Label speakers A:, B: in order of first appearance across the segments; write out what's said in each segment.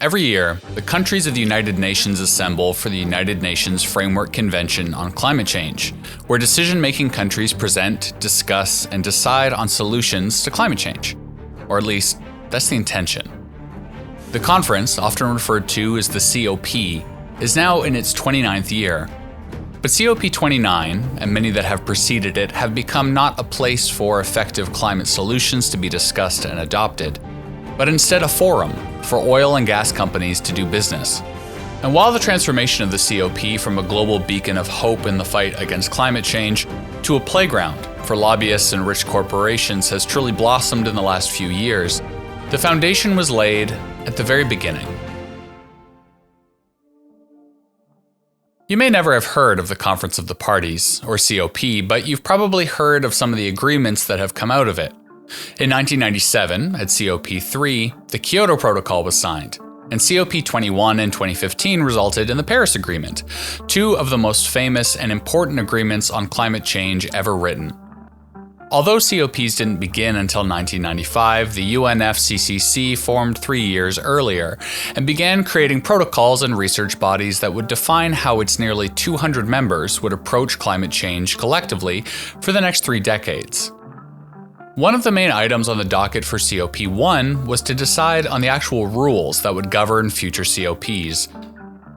A: Every year, the countries of the United Nations assemble for the United Nations Framework Convention on Climate Change, where decision-making countries present, discuss, and decide on solutions to climate change. Or at least, that's the intention. The conference, often referred to as the COP, is now in its 29th year. But COP29, and many that have preceded it, have become not a place for effective climate solutions to be discussed and adopted, but instead a forum for oil and gas companies to do business. And while the transformation of the COP from a global beacon of hope in the fight against climate change to a playground for lobbyists and rich corporations has truly blossomed in the last few years, the foundation was laid at the very beginning. You may never have heard of the Conference of the Parties, or COP, but you've probably heard of some of the agreements that have come out of it. In 1997, at COP3, the Kyoto Protocol was signed, and COP21 in 2015 resulted in the Paris Agreement, two of the most famous and important agreements on climate change ever written. Although COPs didn't begin until 1995, the UNFCCC formed 3 years earlier and began creating protocols and research bodies that would define how its nearly 200 members would approach climate change collectively for the next 3 decades. One of the main items on the docket for COP1 was to decide on the actual rules that would govern future COPs.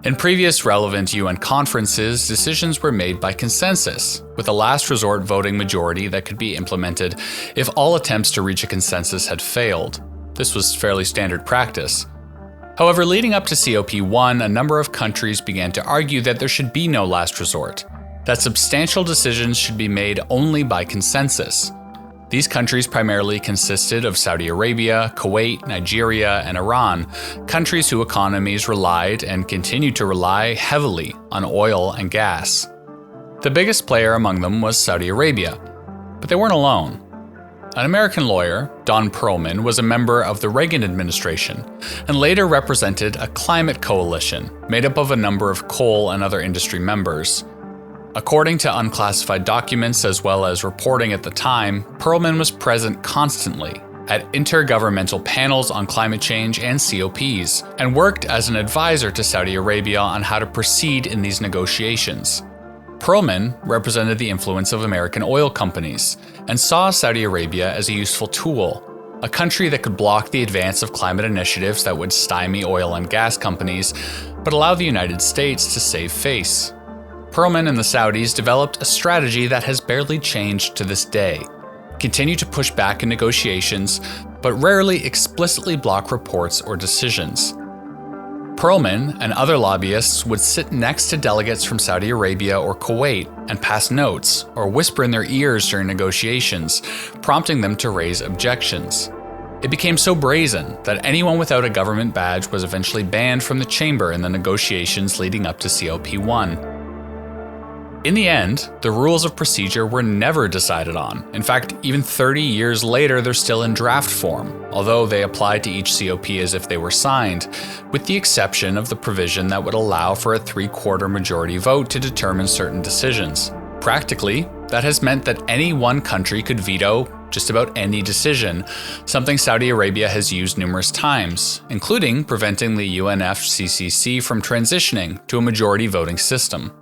A: In previous relevant UN conferences, decisions were made by consensus, with a last resort voting majority that could be implemented if all attempts to reach a consensus had failed. This was fairly standard practice. However, leading up to COP1, a number of countries began to argue that there should be no last resort, that substantial decisions should be made only by consensus. These countries primarily consisted of Saudi Arabia, Kuwait, Nigeria, and Iran, countries whose economies relied and continue to rely heavily on oil and gas. The biggest player among them was Saudi Arabia, but they weren't alone. An American lawyer, Don Perlman, was a member of the Reagan administration and later represented a climate coalition made up of a number of coal and other industry members. According to unclassified documents as well as reporting at the time, Perlman was present constantly at intergovernmental panels on climate change and COPs, and worked as an advisor to Saudi Arabia on how to proceed in these negotiations. Perlman represented the influence of American oil companies and saw Saudi Arabia as a useful tool, a country that could block the advance of climate initiatives that would stymie oil and gas companies, but allow the United States to save face. Perlman and the Saudis developed a strategy that has barely changed to this day: continue to push back in negotiations, but rarely explicitly block reports or decisions. Perlman and other lobbyists would sit next to delegates from Saudi Arabia or Kuwait and pass notes or whisper in their ears during negotiations, prompting them to raise objections. It became so brazen that anyone without a government badge was eventually banned from the chamber in the negotiations leading up to COP1. In the end, the rules of procedure were never decided on. In fact, even 30 years later, they're still in draft form, although they apply to each COP as if they were signed, with the exception of the provision that would allow for a 3/4 majority vote to determine certain decisions. Practically, that has meant that any one country could veto just about any decision, something Saudi Arabia has used numerous times, including preventing the UNFCCC from transitioning to a majority voting system.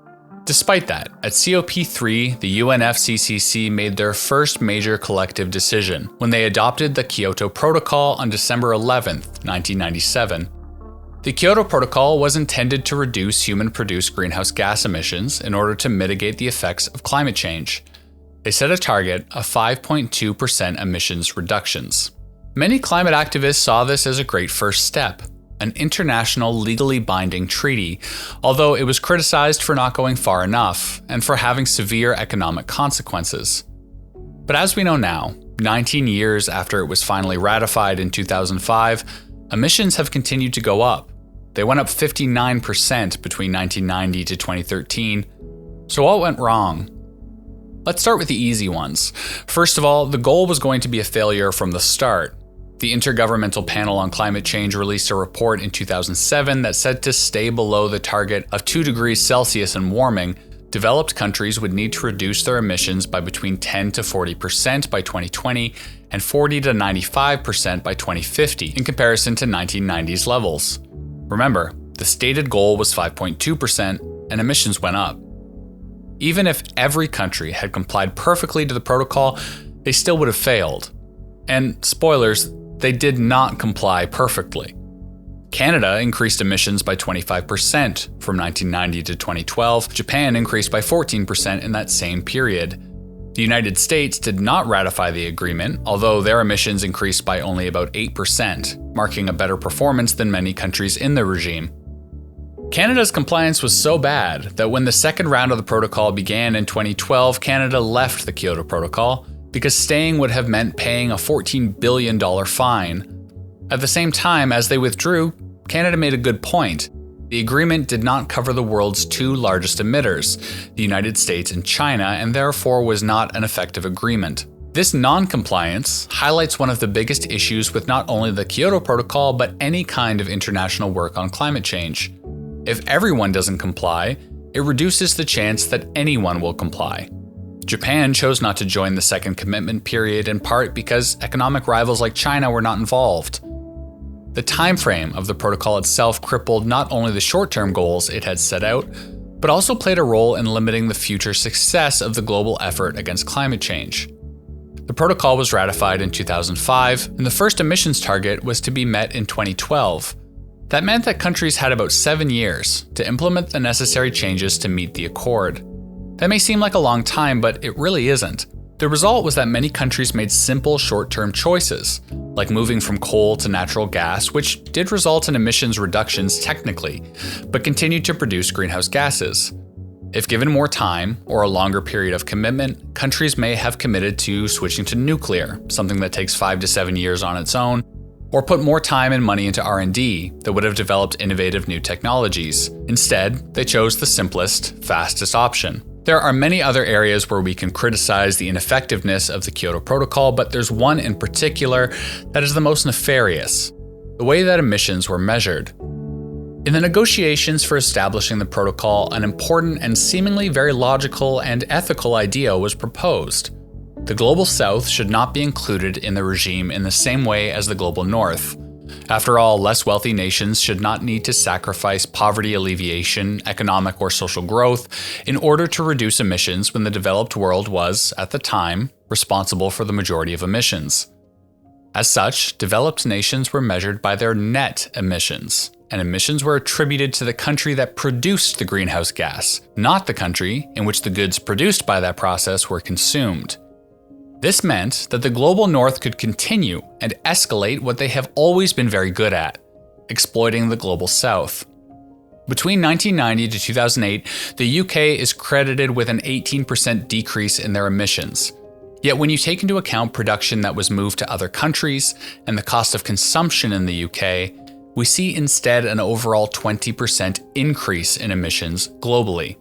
A: Despite that, at COP3, the UNFCCC made their first major collective decision when they adopted the Kyoto Protocol on December 11, 1997. The Kyoto Protocol was intended to reduce human-produced greenhouse gas emissions in order to mitigate the effects of climate change. They set a target of 5.2% emissions reductions. Many climate activists saw this as a great first step, an international legally binding treaty, although it was criticized for not going far enough and for having severe economic consequences. But as we know now, 19 years after it was finally ratified in 2005, emissions have continued to go up. They went up 59% between 1990 to 2013. So what went wrong? Let's start with the easy ones. First of all, the goal was going to be a failure from the start. The Intergovernmental Panel on Climate Change released a report in 2007 that said to stay below the target of 2 degrees Celsius and warming, developed countries would need to reduce their emissions by between 10 to 40% by 2020 and 40 to 95% by 2050 in comparison to 1990s levels. Remember, the stated goal was 5.2% and emissions went up. Even if every country had complied perfectly to the protocol, they still would have failed. And spoilers, they did not comply perfectly. Canada increased emissions by 25% from 1990 to 2012. Japan increased by 14% in that same period. The United States did not ratify the agreement, although their emissions increased by only about 8%, marking a better performance than many countries in the regime. Canada's compliance was so bad that when the second round of the protocol began in 2012, Canada left the Kyoto Protocol because staying would have meant paying a $14 billion fine. At the same time, as they withdrew, Canada made a good point. The agreement did not cover the world's two largest emitters, the United States and China, and therefore was not an effective agreement. This non-compliance highlights one of the biggest issues with not only the Kyoto Protocol, but any kind of international work on climate change. If everyone doesn't comply, it reduces the chance that anyone will comply. Japan chose not to join the second commitment period in part because economic rivals like China were not involved. The time frame of the protocol itself crippled not only the short-term goals it had set out, but also played a role in limiting the future success of the global effort against climate change. The protocol was ratified in 2005, and the first emissions target was to be met in 2012. That meant that countries had about 7 years to implement the necessary changes to meet the accord. That may seem like a long time, but it really isn't. The result was that many countries made simple short-term choices, like moving from coal to natural gas, which did result in emissions reductions technically, but continued to produce greenhouse gases. If given more time or a longer period of commitment, countries may have committed to switching to nuclear, something that takes 5 to 7 years on its own, or put more time and money into R&D that would have developed innovative new technologies. Instead, they chose the simplest, fastest option. There are many other areas where we can criticize the ineffectiveness of the Kyoto Protocol, but there's one in particular that is the most nefarious: the way that emissions were measured. In the negotiations for establishing the protocol, an important and seemingly very logical and ethical idea was proposed. The Global South should not be included in the regime in the same way as the Global North. After all, less wealthy nations should not need to sacrifice poverty alleviation, economic or social growth in order to reduce emissions when the developed world was, at the time, responsible for the majority of emissions. As such, developed nations were measured by their net emissions, and emissions were attributed to the country that produced the greenhouse gas, not the country in which the goods produced by that process were consumed. This meant that the Global North could continue and escalate what they have always been very good at: exploiting the Global South. Between 1990 to 2008, the UK is credited with an 18% decrease in their emissions. Yet when you take into account production that was moved to other countries and the cost of consumption in the UK, we see instead an overall 20% increase in emissions globally.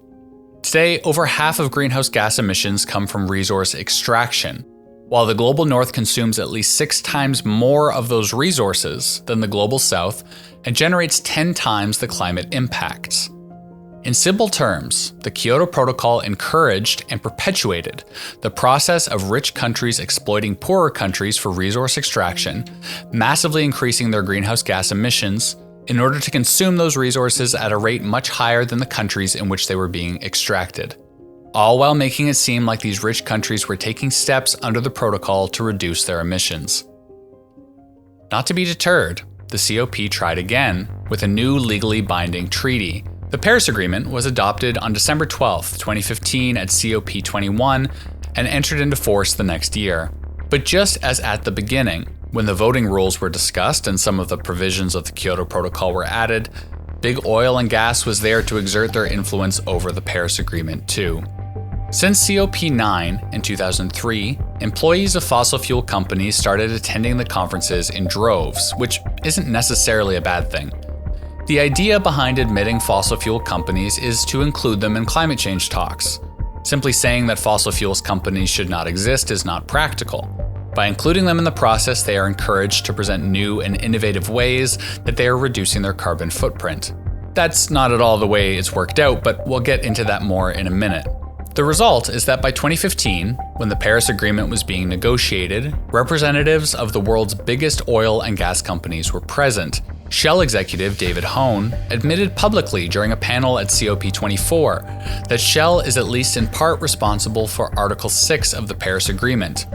A: Today, over half of greenhouse gas emissions come from resource extraction, while the Global North consumes at least 6 times more of those resources than the Global South and generates 10 times the climate impacts. In simple terms, the Kyoto Protocol encouraged and perpetuated the process of rich countries exploiting poorer countries for resource extraction, massively increasing their greenhouse gas emissions in order to consume those resources at a rate much higher than the countries in which they were being extracted, all while making it seem like these rich countries were taking steps under the protocol to reduce their emissions. Not to be deterred, the COP tried again with a new legally binding treaty. The Paris Agreement was adopted on December 12, 2015 at COP21 and entered into force the next year. But just as at the beginning, when the voting rules were discussed and some of the provisions of the Kyoto Protocol were added, big oil and gas was there to exert their influence over the Paris Agreement too. Since COP9 in 2003, employees of fossil fuel companies started attending the conferences in droves, which isn't necessarily a bad thing. The idea behind admitting fossil fuel companies is to include them in climate change talks. Simply saying that fossil fuels companies should not exist is not practical. By including them in the process, they are encouraged to present new and innovative ways that they are reducing their carbon footprint. That's not at all the way it's worked out, but we'll get into that more in a minute. The result is that by 2015, when the Paris Agreement was being negotiated, representatives of the world's biggest oil and gas companies were present. Shell executive David Hone admitted publicly during a panel at COP24 that Shell is at least in part responsible for Article 6 of the Paris Agreement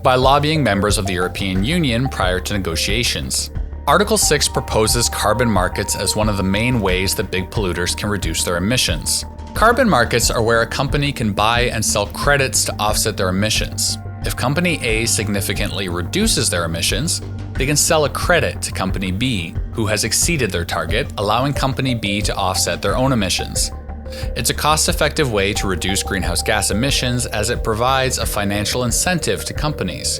A: by lobbying members of the European Union prior to negotiations. Article 6 proposes carbon markets as one of the main ways that big polluters can reduce their emissions. Carbon markets are where a company can buy and sell credits to offset their emissions. If Company A significantly reduces their emissions, they can sell a credit to Company B, who has exceeded their target, allowing Company B to offset their own emissions. It's a cost-effective way to reduce greenhouse gas emissions as it provides a financial incentive to companies.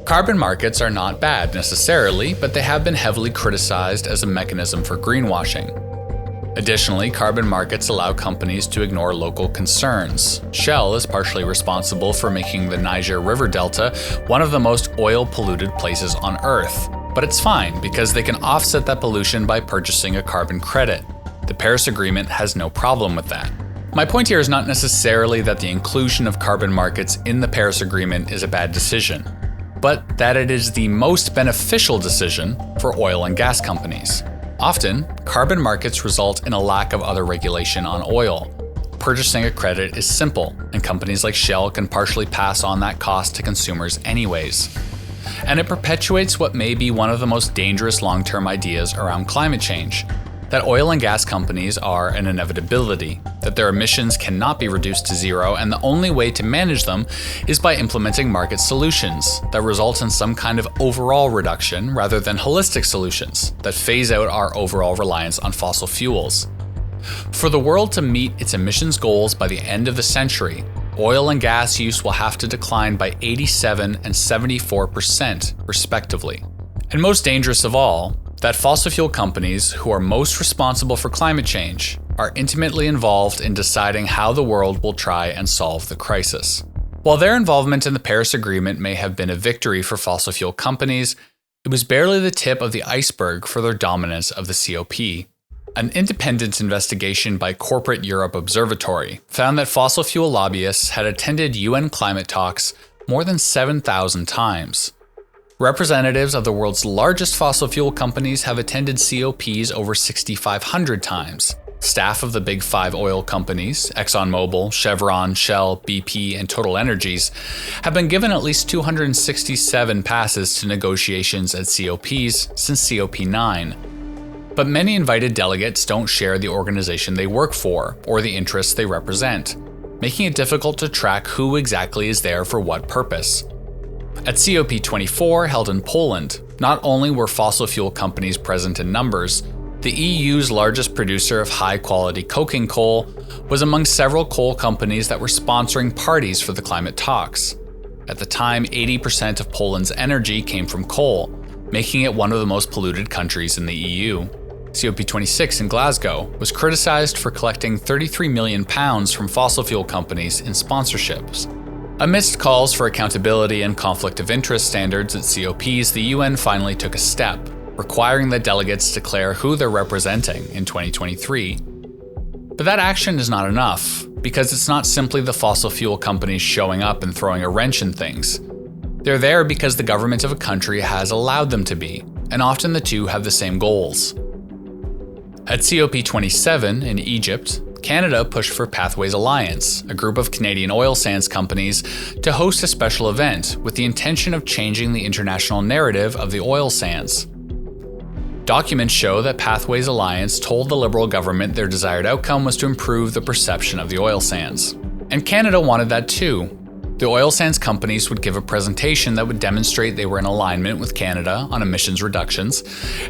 A: Carbon markets are not bad necessarily, but they have been heavily criticized as a mechanism for greenwashing. Additionally, carbon markets allow companies to ignore local concerns. Shell is partially responsible for making the Niger River Delta one of the most oil-polluted places on Earth. But it's fine, because they can offset that pollution by purchasing a carbon credit. The Paris Agreement has no problem with that. My point here is not necessarily that the inclusion of carbon markets in the Paris Agreement is a bad decision, but that it is the most beneficial decision for oil and gas companies. Often, carbon markets result in a lack of other regulation on oil. Purchasing a credit is simple, and companies like Shell can partially pass on that cost to consumers anyways. And it perpetuates what may be one of the most dangerous long-term ideas around climate change: that oil and gas companies are an inevitability, that their emissions cannot be reduced to zero, and the only way to manage them is by implementing market solutions that result in some kind of overall reduction rather than holistic solutions that phase out our overall reliance on fossil fuels. For the world to meet its emissions goals by the end of the century, oil and gas use will have to decline by 87% and 74%, respectively. And most dangerous of all, that fossil fuel companies who are most responsible for climate change are intimately involved in deciding how the world will try and solve the crisis. While their involvement in the Paris Agreement may have been a victory for fossil fuel companies, it was barely the tip of the iceberg for their dominance of the COP. An independent investigation by Corporate Europe Observatory found that fossil fuel lobbyists had attended UN climate talks more than 7,000 times. Representatives of the world's largest fossil fuel companies have attended COPs over 6,500 times. Staff of the big five oil companies, ExxonMobil, Chevron, Shell, BP, and Total Energies, have been given at least 267 passes to negotiations at COPs since COP9. But many invited delegates don't share the organization they work for or the interests they represent, making it difficult to track who exactly is there for what purpose. At COP24, held in Poland, not only were fossil fuel companies present in numbers, the EU's largest producer of high-quality coking coal was among several coal companies that were sponsoring parties for the climate talks. At the time, 80% of Poland's energy came from coal, making it one of the most polluted countries in the EU. COP26 in Glasgow was criticized for collecting £33 million from fossil fuel companies in sponsorships. Amidst calls for accountability and conflict of interest standards at COPs, the UN finally took a step, requiring that delegates declare who they're representing in 2023. But that action is not enough, because it's not simply the fossil fuel companies showing up and throwing a wrench in things. They're there because the government of a country has allowed them to be, and often the two have the same goals. At COP27 in Egypt, Canada pushed for Pathways Alliance, a group of Canadian oil sands companies, to host a special event with the intention of changing the international narrative of the oil sands. Documents show that Pathways Alliance told the Liberal government their desired outcome was to improve the perception of the oil sands. And Canada wanted that too. The oil sands companies would give a presentation that would demonstrate they were in alignment with Canada on emissions reductions,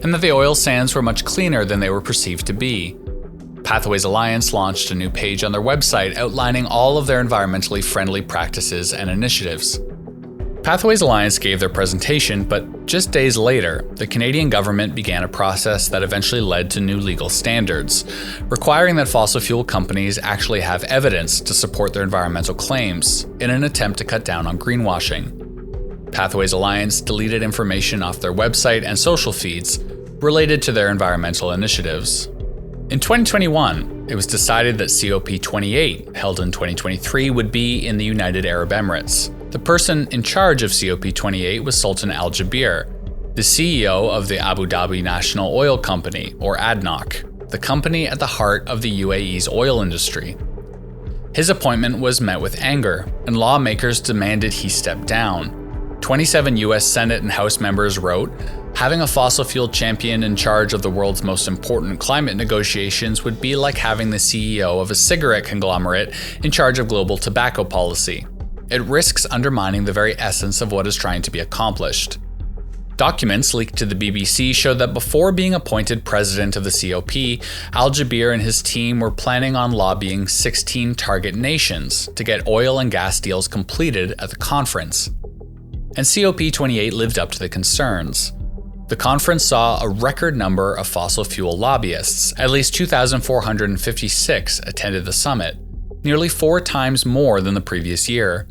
A: and that the oil sands were much cleaner than they were perceived to be. Pathways Alliance launched a new page on their website outlining all of their environmentally friendly practices and initiatives. Pathways Alliance gave their presentation, but just days later, the Canadian government began a process that eventually led to new legal standards, requiring that fossil fuel companies actually have evidence to support their environmental claims in an attempt to cut down on greenwashing. Pathways Alliance deleted information off their website and social feeds related to their environmental initiatives. In 2021, it was decided that COP28, held in 2023, would be in the United Arab Emirates. The person in charge of COP28 was Sultan Al Jaber, the CEO of the Abu Dhabi National Oil Company, or ADNOC, the company at the heart of the UAE's oil industry. His appointment was met with anger, and lawmakers demanded he step down. 27 US Senate and House members wrote, "Having a fossil fuel champion in charge of the world's most important climate negotiations would be like having the CEO of a cigarette conglomerate in charge of global tobacco policy. It risks undermining the very essence of what is trying to be accomplished." Documents leaked to the BBC showed that before being appointed president of the COP, Al Jaber and his team were planning on lobbying 16 target nations to get oil and gas deals completed at the conference. And COP28 lived up to the concerns. The conference saw a record number of fossil fuel lobbyists. At least 2,456 attended the summit, nearly 4 times more than the previous year.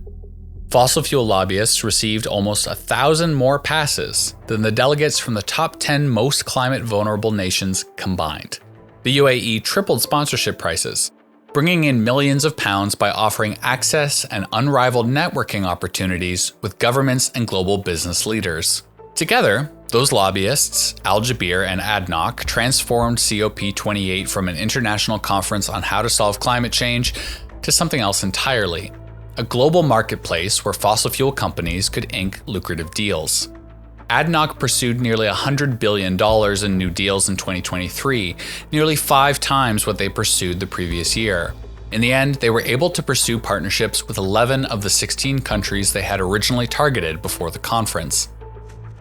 A: Fossil fuel lobbyists received almost 1,000 more passes than the delegates from the top 10 most climate-vulnerable nations combined. The UAE tripled sponsorship prices, bringing in millions of pounds by offering access and unrivaled networking opportunities with governments and global business leaders. Together, those lobbyists, Al Jaber and ADNOC, transformed COP28 from an international conference on how to solve climate change to something else entirely. A global marketplace where fossil fuel companies could ink lucrative deals. ADNOC pursued nearly $100 billion in new deals in 2023, nearly 5 times what they pursued the previous year. In the end, they were able to pursue partnerships with 11 of the 16 countries they had originally targeted before the conference.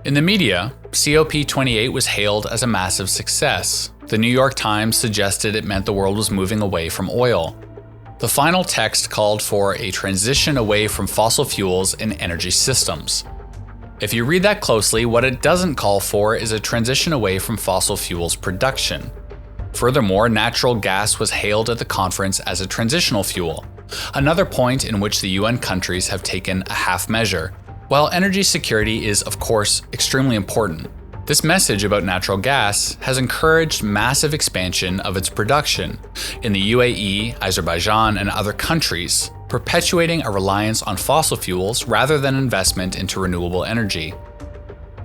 A: In the media, COP28 was hailed as a massive success. The New York Times suggested it meant the world was moving away from oil. The final text called for a transition away from fossil fuels in energy systems. If you read that closely, what it doesn't call for is a transition away from fossil fuels production. Furthermore, natural gas was hailed at the conference as a transitional fuel, another point in which the UN countries have taken a half measure. While energy security is, of course, extremely important, this message about natural gas has encouraged massive expansion of its production in the UAE, Azerbaijan, and other countries, perpetuating a reliance on fossil fuels rather than investment into renewable energy.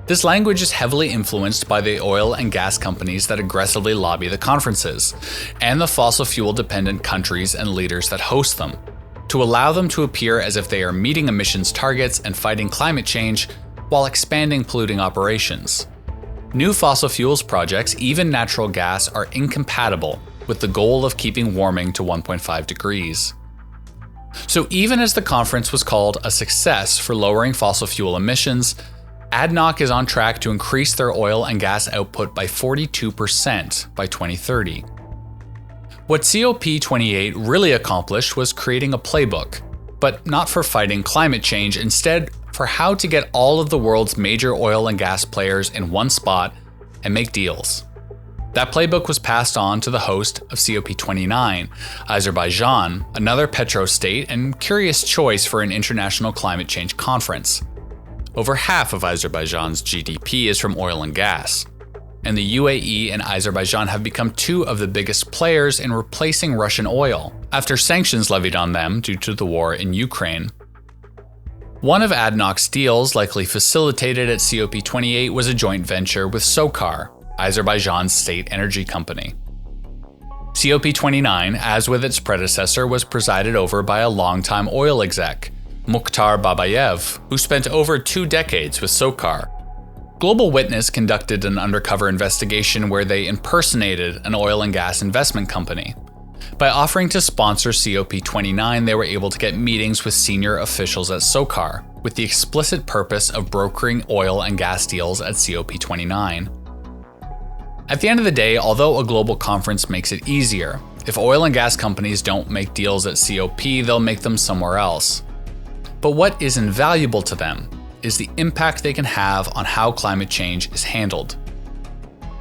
A: This language is heavily influenced by the oil and gas companies that aggressively lobby the conferences, and the fossil fuel-dependent countries and leaders that host them, to allow them to appear as if they are meeting emissions targets and fighting climate change while expanding polluting operations. New fossil fuels projects, even natural gas, are incompatible with the goal of keeping warming to 1.5 degrees. So even as the conference was called a success for lowering fossil fuel emissions, ADNOC is on track to increase their oil and gas output by 42% by 2030. What COP28 really accomplished was creating a playbook, but not for fighting climate change, instead for how to get all of the world's major oil and gas players in one spot and make deals. That playbook was passed on to the host of COP29, Azerbaijan, another petro-state and curious choice for an international climate change conference. Over half of Azerbaijan's GDP is from oil and gas, and the UAE and Azerbaijan have become 2 of the biggest players in replacing Russian oil, after sanctions levied on them due to the war in Ukraine. One of ADNOC's deals, likely facilitated at COP28, was a joint venture with SOCAR, Azerbaijan's state energy company. COP29, as with its predecessor, was presided over by a longtime oil exec, Mukhtar Babayev, who spent over 2 decades with SOCAR. Global Witness conducted an undercover investigation where they impersonated an oil and gas investment company. By offering to sponsor COP29, they were able to get meetings with senior officials at SOCAR, with the explicit purpose of brokering oil and gas deals at COP29. At the end of the day, although a global conference makes it easier, if oil and gas companies don't make deals at COP, they'll make them somewhere else. But what is invaluable to them is the impact they can have on how climate change is handled.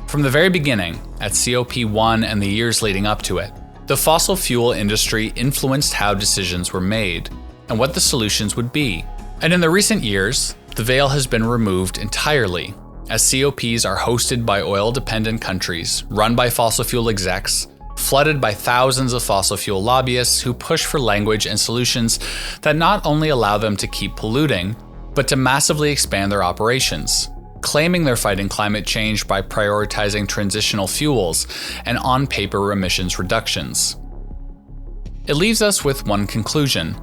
A: From the very beginning, at COP1 and the years leading up to it, the fossil fuel industry influenced how decisions were made and what the solutions would be. And in the recent years, the veil has been removed entirely, as COPs are hosted by oil-dependent countries, run by fossil fuel execs, flooded by thousands of fossil fuel lobbyists who push for language and solutions that not only allow them to keep polluting, but to massively expand their operations, claiming they're fighting climate change by prioritizing transitional fuels and on-paper emissions reductions. It leaves us with one conclusion.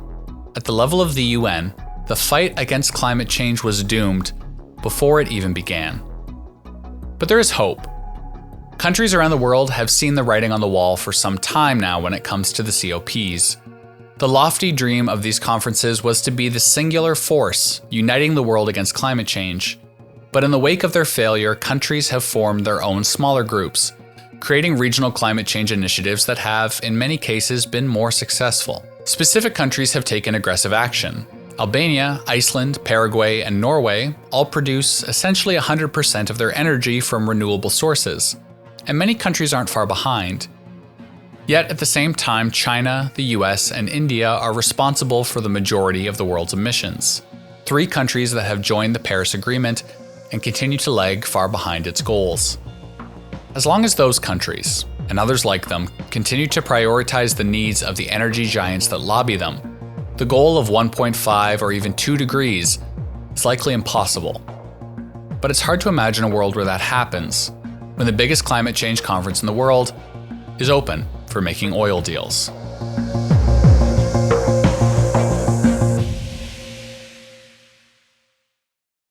A: At the level of the UN, the fight against climate change was doomed before it even began. But there is hope. Countries around the world have seen the writing on the wall for some time now when it comes to the COPs. The lofty dream of these conferences was to be the singular force uniting the world against climate change. But in the wake of their failure, countries have formed their own smaller groups, creating regional climate change initiatives that have, in many cases, been more successful. Specific countries have taken aggressive action. Albania, Iceland, Paraguay, and Norway all produce essentially 100% of their energy from renewable sources, and many countries aren't far behind. Yet at the same time, China, the US, and India are responsible for the majority of the world's emissions. 3 countries that have joined the Paris Agreement and continue to lag far behind its goals. As long as those countries, and others like them, continue to prioritize the needs of the energy giants that lobby them, the goal of 1.5 or even 2 degrees is likely impossible. But it's hard to imagine a world where that happens, when the biggest climate change conference in the world is open for making oil deals.